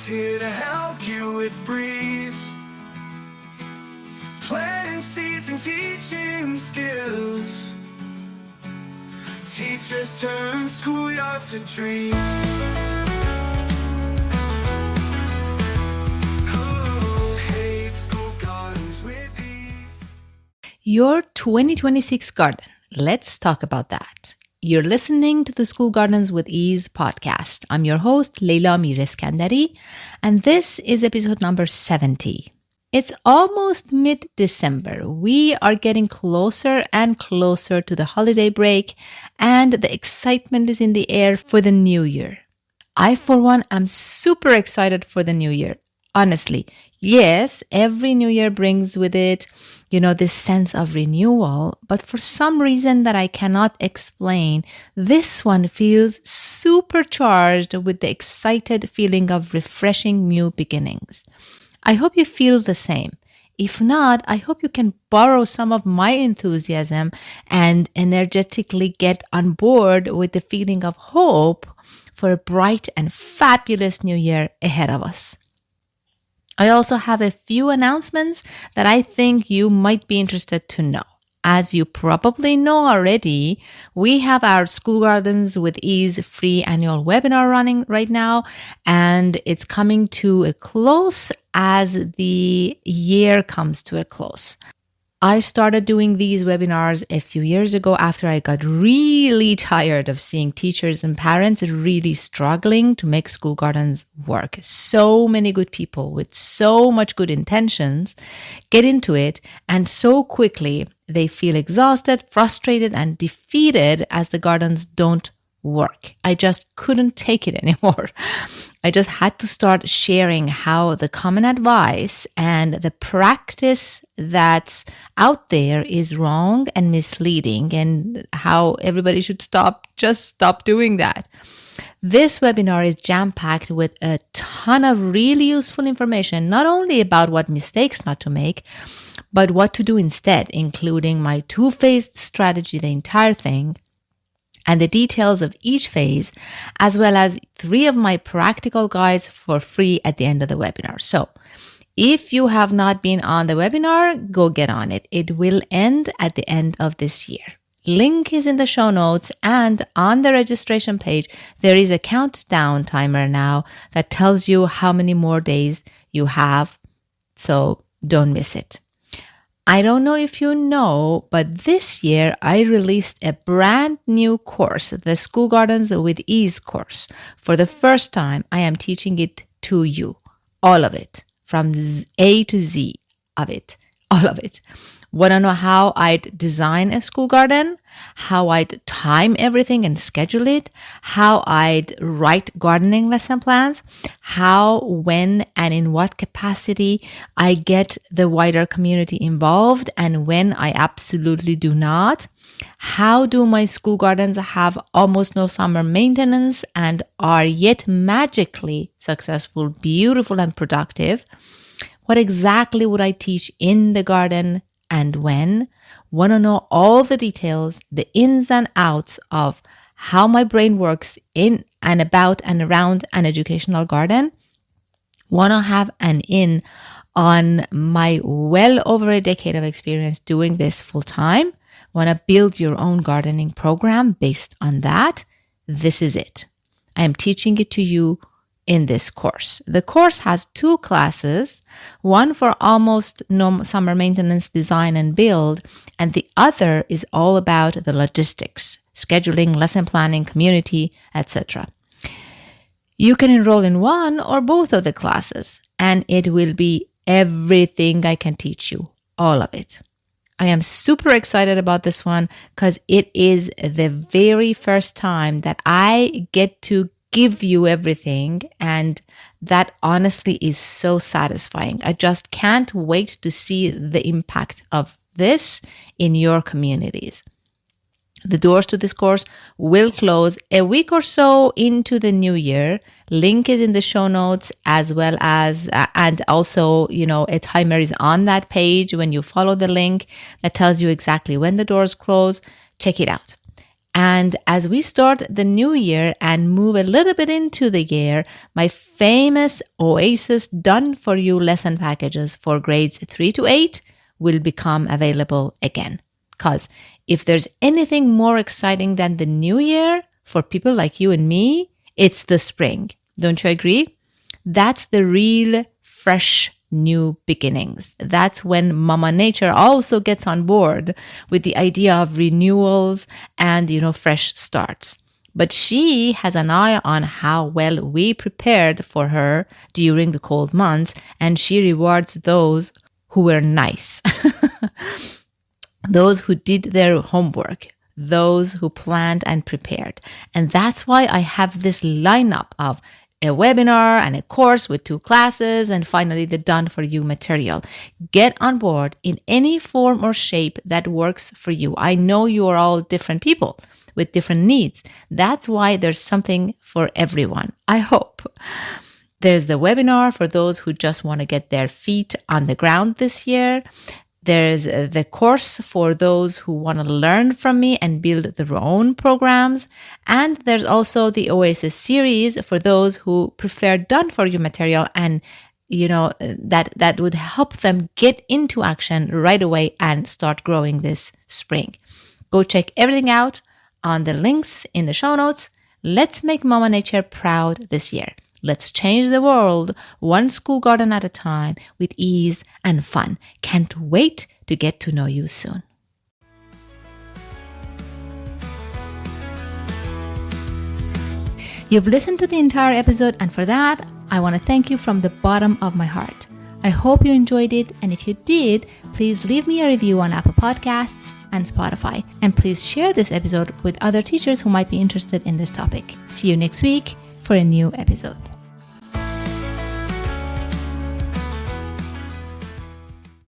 here to help you with breeze, planting seeds and teaching skills. Teachers turn schoolyards to dreams. Who hate school gardens with ease? Your 2026 garden. Let's talk about that. You're listening to the School Gardens with Ease podcast. I'm your host, Leila Mireskandari, and this is episode number 70. It's almost mid-December. We are getting closer and closer to the holiday break, and the excitement is in the air for the new year. I, for one, am super excited for the new year. Honestly, yes, every new year brings with it, this sense of renewal, but for some reason that I cannot explain, this one feels supercharged with the excited feeling of refreshing new beginnings. I hope you feel the same. If not, I hope you can borrow some of my enthusiasm and energetically get on board with the feeling of hope for a bright and fabulous new year ahead of us. I also have a few announcements that I think you might be interested to know. As you probably know already, we have our School Gardens with Ease free annual webinar running right now, and it's coming to a close as the year comes to a close. I started doing these webinars a few years ago after I got really tired of seeing teachers and parents really struggling to make school gardens work. So many good people with so much good intentions get into it, and so quickly they feel exhausted, frustrated, and defeated as the gardens don't work. I just couldn't take it anymore. I just had to start sharing how the common advice and the practice that's out there is wrong and misleading, and how everybody should just stop doing that. This webinar is jam-packed with a ton of really useful information, not only about what mistakes not to make, but what to do instead, including my two-phased strategy, the entire thing, and the details of each phase, as well as 3 of my practical guides for free at the end of the webinar. So if you have not been on the webinar, go get on it. It will end at the end of this year. Link is in the show notes, and on the registration page, there is a countdown timer now that tells you how many more days you have. So don't miss it. I don't know if you know, but this year I released a brand new course, the School Gardens with Ease course. For the first time, I am teaching it to you, all of it, from A to Z of it, all of it. Want to know how I'd design a school garden, how I'd time everything and schedule it, how I'd write gardening lesson plans, how, when, and in what capacity I get the wider community involved, and when I absolutely do not. How do my school gardens have almost no summer maintenance and are yet magically successful, beautiful, and productive? What exactly would I teach in the garden and when? Want to know all the details, the ins and outs of how my brain works in and about and around an educational garden? Want to have an in on my well over a decade of experience doing this full time? Want to build your own gardening program based on that? This is it. I am teaching it to you in this course. The course has 2 classes, one for almost no summer maintenance design and build, and the other is all about the logistics, scheduling, lesson planning, community, etc. You can enroll in one or both of the classes, and it will be everything I can teach you, all of it. I am super excited about this one because it is the very first time that I get to give you everything, and that honestly is so satisfying. I just can't wait to see the impact of this in your communities. The doors to this course will close a week or so into the new year. Link is in the show notes, as well as, and also, a timer is on that page when you follow the link that tells you exactly when the doors close. Check it out. And as we start the new year and move a little bit into the year, my famous Oasis Done For You lesson packages for grades 3 to 8 will become available again. Because if there's anything more exciting than the new year for people like you and me, it's the spring. Don't you agree? That's the real fresh new beginnings. That's when Mama Nature also gets on board with the idea of renewals and, fresh starts. But she has an eye on how well we prepared for her during the cold months, and she rewards those who were nice, those who did their homework, those who planned and prepared. And that's why I have this lineup of a webinar and a course with 2 classes, and finally the Done For You material. Get on board in any form or shape that works for you. I know you are all different people with different needs. That's why there's something for everyone, I hope. There's the webinar for those who just want to get their feet on the ground this year. There's the course for those who want to learn from me and build their own programs. And there's also the Oasis series for those who prefer Done For You material and, that would help them get into action right away and start growing this spring. Go check everything out on the links in the show notes. Let's make Mama Nature proud this year. Let's change the world one school garden at a time with ease and fun. Can't wait to get to know you soon. You've listened to the entire episode, and for that, I want to thank you from the bottom of my heart. I hope you enjoyed it, and if you did, please leave me a review on Apple Podcasts and Spotify. And please share this episode with other teachers who might be interested in this topic. See you next week for a new episode.